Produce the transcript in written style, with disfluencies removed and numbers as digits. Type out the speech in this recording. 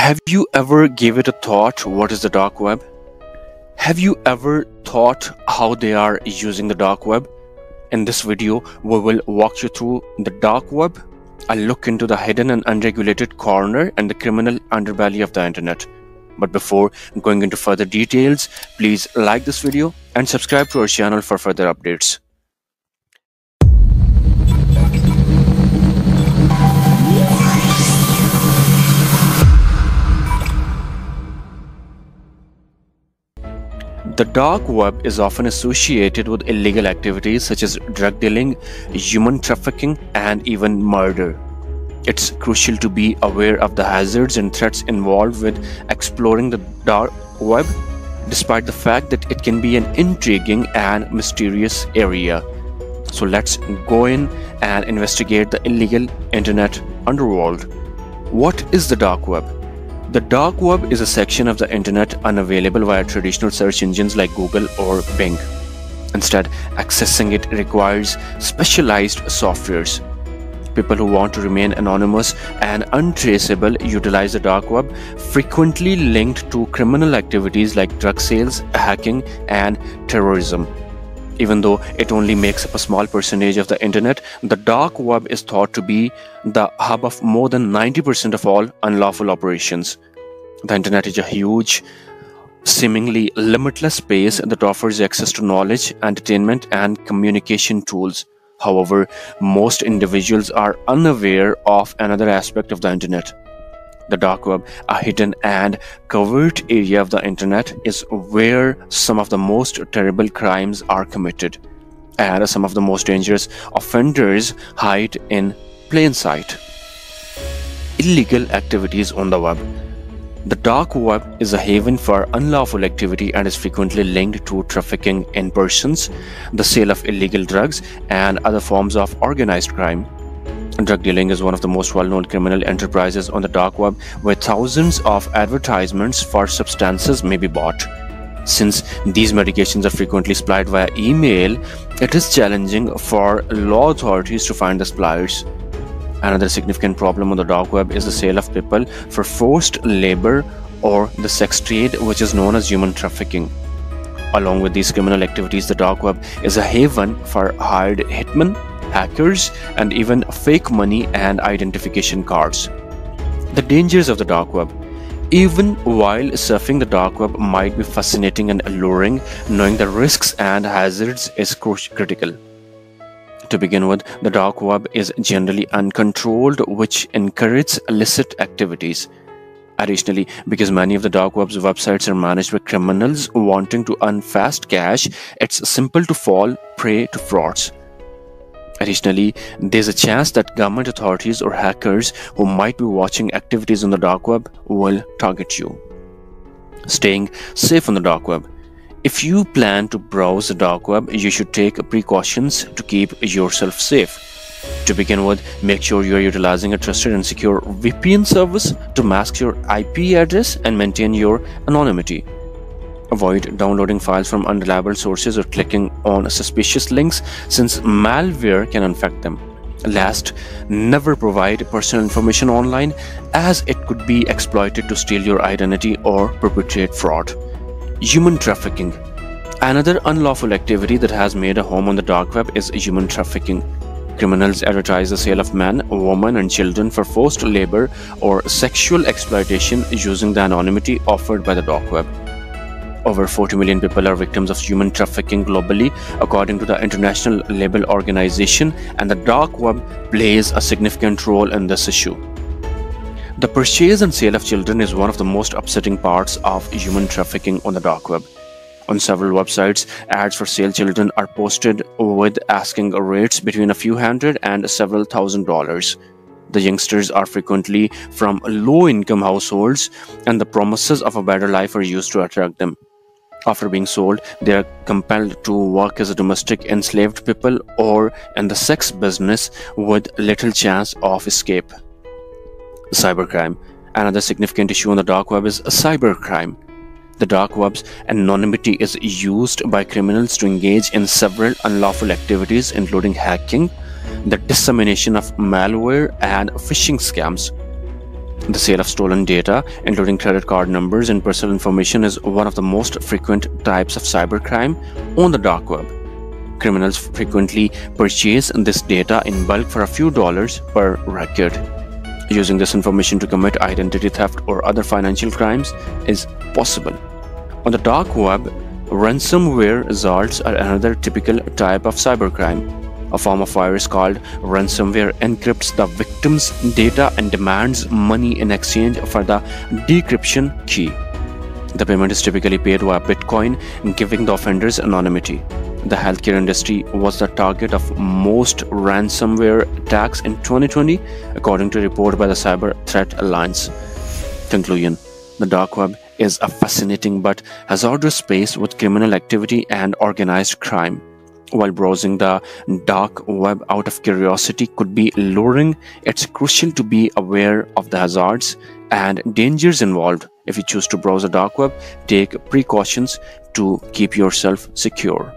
Have you ever gave it a thought what is the dark web? Have you ever thought how they are using the dark web? In this video, we will walk you through the dark web, a look into the hidden and unregulated corner and the criminal underbelly of the internet. But before going into further details, please like this video and subscribe to our channel for further updates. The dark web is often associated with illegal activities such as drug dealing, human trafficking, and even murder. It's crucial to be aware of the hazards and threats involved with exploring the dark web, despite the fact that it can be an intriguing and mysterious area. So let's go in and investigate the illegal internet underworld. What is the dark web? The dark web is a section of the internet unavailable via traditional search engines like Google or Bing. Instead, accessing it requires specialized softwares. People who want to remain anonymous and untraceable utilize the dark web, frequently linked to criminal activities like drug sales, hacking, and terrorism. Even though it only makes up a small percentage of the internet, the dark web is thought to be the hub of more than 90% of all unlawful operations. The internet is a huge, seemingly limitless space that offers access to knowledge, entertainment, and communication tools. However, most individuals are unaware of another aspect of the internet. The dark web, a hidden and covert area of the internet, is where some of the most terrible crimes are committed, and some of the most dangerous offenders hide in plain sight. Illegal activities on the web. The dark web is a haven for unlawful activity and is frequently linked to trafficking in persons, the sale of illegal drugs, and other forms of organized crime. Drug dealing is one of the most well-known criminal enterprises on the dark web, where thousands of advertisements for substances may be bought. Since these medications are frequently supplied via email, it is challenging for law authorities to find the suppliers. Another significant problem on the dark web is the sale of people for forced labor or the sex trade, which is known as human trafficking. Along with these criminal activities, the dark web is a haven for hired hitmen, hackers, and even fake money and identification cards. The dangers of the dark web. Even while surfing the dark web might be fascinating and alluring, knowing the risks and hazards is critical. To begin with, the dark web is generally uncontrolled, which encourages illicit activities. Additionally, because many of the dark web's websites are managed by criminals wanting to earn fast cash, it's simple to fall prey to frauds. Additionally, there's a chance that government authorities or hackers who might be watching activities on the dark web will target you. Staying safe on the dark web. If you plan to browse the dark web, you should take precautions to keep yourself safe. To begin with, make sure you are utilizing a trusted and secure VPN service to mask your IP address and maintain your anonymity. Avoid downloading files from unreliable sources or clicking on suspicious links, since malware can infect them. Last, never provide personal information online, as it could be exploited to steal your identity or perpetrate fraud. Human trafficking. Another unlawful activity that has made a home on the dark web is human trafficking. Criminals advertise the sale of men, women, and children for forced labor or sexual exploitation using the anonymity offered by the dark web. Over 40 million people are victims of human trafficking globally, according to the International Labour Organization, and the dark web plays a significant role in this issue. The purchase and sale of children is one of the most upsetting parts of human trafficking on the dark web. On several websites, ads for sale children are posted with asking rates between a few hundred and several $1,000s. The youngsters are frequently from low-income households, and the promises of a better life are used to attract them. After being sold, they are compelled to work as domestic enslaved people or in the sex business with little chance of escape. Cybercrime. Another significant issue on the dark web is cybercrime. The dark web's anonymity is used by criminals to engage in several unlawful activities, including hacking, the dissemination of malware, and phishing scams. The sale of stolen data, including credit card numbers and personal information, is one of the most frequent types of cybercrime on the dark web. Criminals frequently purchase this data in bulk for a few dollars per record. Using this information to commit identity theft or other financial crimes is possible. On the dark web, ransomware assaults are another typical type of cybercrime. A form of virus called ransomware encrypts the victim's data and demands money in exchange for the decryption key. The payment is typically paid via Bitcoin, giving the offenders anonymity. The healthcare industry was the target of most ransomware attacks in 2020, according to a report by the Cyber Threat Alliance. Conclusion: the dark web is a fascinating but hazardous space with criminal activity and organized crime. While browsing the dark web out of curiosity could be alluring, it's crucial to be aware of the hazards and dangers involved. If you choose to browse the dark web, take precautions to keep yourself secure.